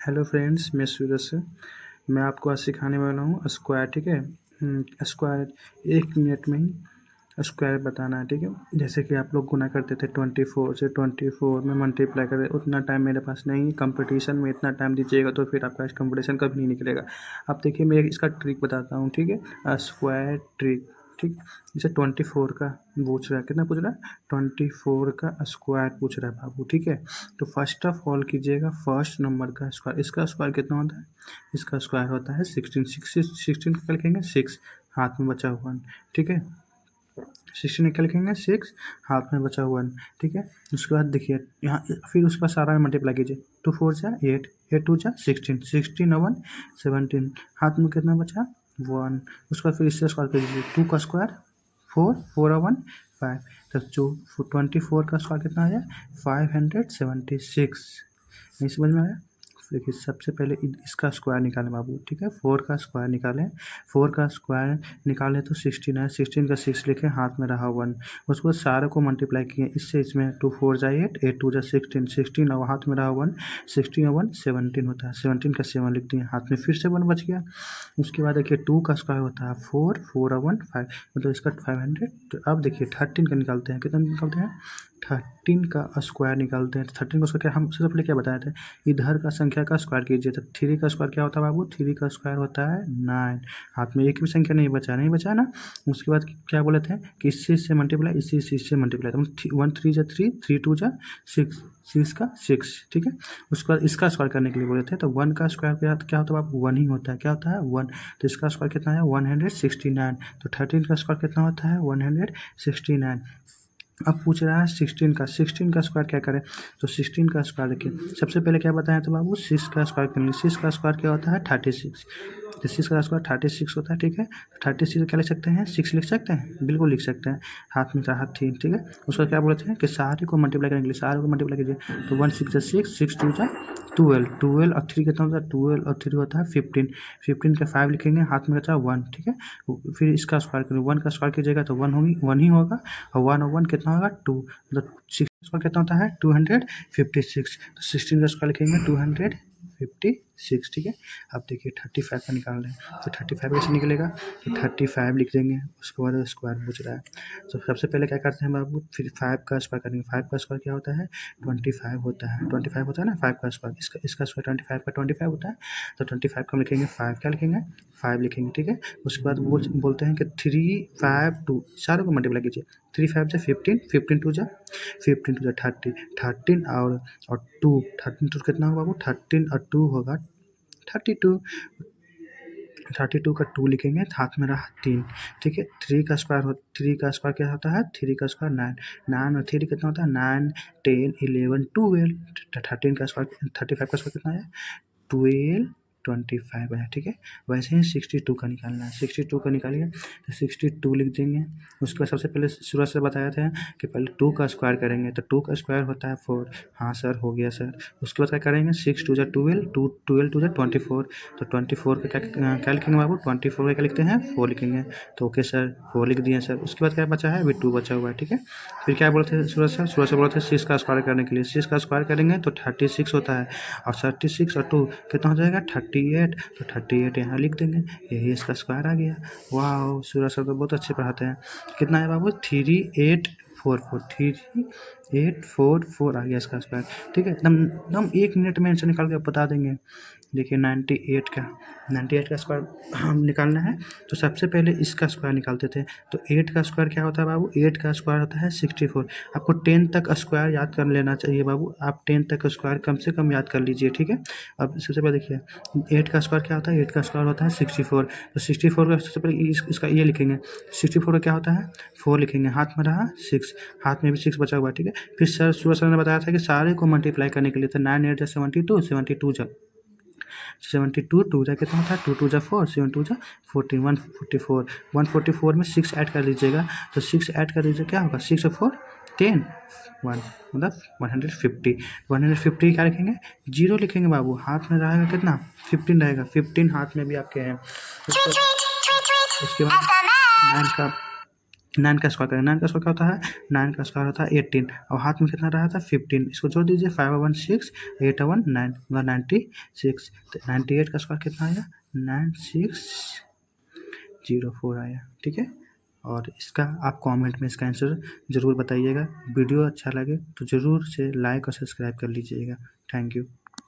Hello friends, मैं सूरज से। मैं आपको आज सिखाने वाला हूँ स्क्वायर। ठीक है। स्क्वायर 1 मिनट में ही स्क्वायर बताना है। ठीक है। जैसे कि आप लोग गुना करते थे 24 से, 24 में मल्टीप्लाई करते, उतना टाइम मेरे पास नहीं है। कंपटीशन में इतना टाइम दीजिएगा तो फिर आपका कंपटीशन कभी नहीं निकलेगा। अब देखिए, मैं इसका ट्रिक बताता हूँ। ठीक है। Square trick. ठीक। जैसे 24 का पूछ रहा है, कितना पूछ रहा है? 24 का स्क्वायर पूछ रहा है बाबू। ठीक है। तो फर्स्ट ऑफ ऑल कीजिएगा फर्स्ट नंबर का स्क्वायर। इसका स्क्वायर कितना होता है? इसका स्क्वायर होता है 16। 16 का क्या लिखेंगे? 6। हाथ में बचा हुआ 1। ठीक है। 16 क्या लिखेंगे? 6। हाथ में बचा हुआ 1। ठीक है। उसके बाद देखिए यहाँ, फिर उसका सारा मल्टीप्लाई कीजिए। 2 4 जा 8, 8 2 जा 16, 16 और 1 17। हाथ में कितना बचा? 1। उसके बाद फिर इससे स्क्वायर कर दीजिए। 2 का स्क्वायर 4, 4 और 1 5। तो जो 24 का स्क्वायर कितना आ जाए? 576। नहीं समझ में आया? देखिए, सबसे पहले इसका स्क्वायर निकालें बाबू। ठीक है। 4 का स्क्वायर निकालें। 4 का स्क्वायर निकालें तो 16 है। 16 का 6 लिखें, हाथ में रहा 1। उसको सारे को मल्टीप्लाई किए इससे, इसमें 2 4 जा 8, 8 2 जा 16, 16 और हाथ में रहा 1, 16 और 1 17 होता है। 17 का 7 लिख दिए, हाथ में फिर से 1 बच गया। उसके बाद देखिए 2 का स्क्वायर होता है 4, 4 और 1 5, मतलब इसका 500। तो अब देखिए 13 का निकालते हैं। कितना निकालते हैं? 13 का स्क्वायर निकालते हैं। 13 का स्क्वायर हम सबसे पहले क्या बताए थे? इधर का संख्या का स्क्वायर कीजिए। तो 3 का स्क्वायर क्या होता है बाबू? 3 का स्क्वायर होता है 9। हाथ में एक भी संख्या नहीं बचा, नहीं बचा ना। उसके बाद क्या बोले थे कि इससे मल्टीप्लाई, इससे मल्टीप्लाई। तो 1 3 जा 3, 3 2 जा 6, 6 का 6। ठीक है। उसके बाद इसका स्क्वायर करने के लिए बोले थे, तो 1 का स्क्वायर क्या होता है बाबू? 1 ही होता है। क्या होता है? 1। तो इसका स्क्वायर कितना है? 169। तो 13 का स्क्वायर कितना होता है? 169। अब पूछ रहा है 16 का। 16 का स्क्वायर क्या करें? तो 16 का स्क्वायर देखिए, सबसे पहले क्या बताया था बाबू? 6 का स्क्वायर करेंगे। 6 का स्क्वायर क्या होता है? 36। तो 6 का स्क्वायर 36 होता है। ठीक है। 36 क्या लिख सकते हैं? 6 लिख सकते हैं, बिल्कुल लिख सकते हैं। हाथ में रहा 3। ठीक है। उसका क्या बोलते हैं कि सारे को मल्टीप्लाई करने के लिए, सारे को मल्टीप्लाई कीजिए। तो 1 6 6, 6 2 जा 12, 12 और 3 कितना होता है? 12 और 3 होता है 15। 15 का 5 लिखेंगे, हाथ में बचा 1। ठीक है। फिर इसका स्क्वायर करेंगे। 1 का स्क्वायर कीजिएगा तो 1 होगी, 1 ही होगा। और 1 और 1 कितना होगा? 2। मतलब 6 का स्क्वायर कितना होता है? 256। तो 16 का स्क्वायर लिखेंगे 256। ठीक है। अब देखिए 35 का निकाल रहे हैं, तो 35 कैसे निकलेगा? तो 35 लिख देंगे। उसके बाद स्क्वायर पूछ रहा है, तो सबसे पहले क्या करते हैं बाबू? फिर 5 का स्क्वायर करेंगे। 5 का स्क्वायर क्या होता है? 25 होता है। 25 होता है ना 5 का स्क्वायर। इसका स्क्वायर 25 का 25 होता है। तो 25 को हम लिखेंगे 5। क्या लिखेंगे? 5 लिखेंगे। ठीक है। उसके बाद बोलते हैं कि 3 5 2, सारों को मल्टीप्लाई कीजिए। 3 5 से 15, 15 2 जा 15 2 जा 30, 13 और 2, 13 2 कितना होगा बाबू? 13 और 2 होगा 32। 32 का 2 लिखेंगे, हाथ में रहा 3। ठीक है। 3 का स्क्वायर क्या होता है? 3 का स्क्वायर 9, 9 और 3 कितना होता है? 9 10 11 12। 13 का स्क्वायर, 35 का स्क्वायर कितना है? 12 25 है। ठीक है। वैसे ही 62 का निकालना है। 62 का निकालिए, तो 62 लिख देंगे। उसके बाद सबसे पहले शुरू से बताया था कि पहले 2 का स्क्वायर करेंगे, तो 2 का स्क्वायर होता है 4। हाँ सर, हो गया सर। उसके बाद क्या करेंगे? 6 2 जा 12, 12 2 जा 24। तो 24 का क्या लिखेंगे बाबू? 24 का क्या लिखते हैं? 4 लिखेंगे। तो ओके सर, 4 लिख दिए सर। उसके बाद क्या बचा है? अभी 2 बचा हुआ है। ठीक है। फिर क्या बोलते थे सूरज से बोले थे 6 का स्क्वायर करने के लिए। 6 का स्क्वायर करेंगे तो 36 होता है, और 36 और 2 कितना हो जाएगा? 38। तो 38 यहाँ लिख देंगे, यही इसका स्क्वायर आ गया। वाह, सूरज सर तो बहुत अच्छे पढ़ाते हैं। कितना है बाबू? 3844, 3844 आ गया इसका स्क्वायर। ठीक है। एकदम 1 मिनट में आंसर निकाल के बता देंगे। देखिए 98 का स्क्वायर हम निकालना है, तो सबसे पहले इसका स्क्वायर निकालते थे। तो 8 का स्क्वायर क्या होता है बाबू? 8 का स्क्वायर होता है 64। आपको 10 तक स्क्वायर याद कर लेना चाहिए बाबू। आप 10 तक स्क्वायर कम से कम याद कर लीजिए। ठीक है। अब सबसे पहले देखिए 8 का स्क्वायर क्या होता है? 8 का स्क्वायर होता है 64। तो 64 का सबसे पहले इसका ये लिखेंगे। 64 का क्या होता है? 4 लिखेंगे, हाथ में रहा 6, हाथ में भी 6 बचा हुआ है। ठीक है। फिर सूरज सर ने बताया था कि सारे को मल्टीप्लाई करने के लिए, तो 9 8 जा 72, 72 जा 72, 2 जा कितना होता है? 2 2 जा 4, 7 2 जा 14, 144। 144 में 6 ऐड कर लीजिएगा, तो 6 ऐड कर दीजिए, क्या होगा? 6 और 4 10, 1 मतलब 150। 150 क्या लिखेंगे? 0 लिखेंगे बाबू। हाथ में रहेगा कितना? 15 रहेगा। 15 हाथ में भी आपके हैं। उसके बाद 9 का 9 का स्क्वायर करेंगे, 9 का स्क्वायर क्या होता है, 9 का स्क्वायर होता है 18 और हाथ में कितना रहा था 15, इसको जोड़ दीजिए 5 और 1 6, 8 और 1 9 मतलब 96। तो 98 का स्क्वायर कितना आया 9604 आया, ठीक है। और इसका आप कमेंट में इसका आंसर ज़रूर बताइएगा। वीडियो अच्छा लगे तो ज़रूर से लाइक और सब्सक्राइब कर लीजिएगा। Thank you.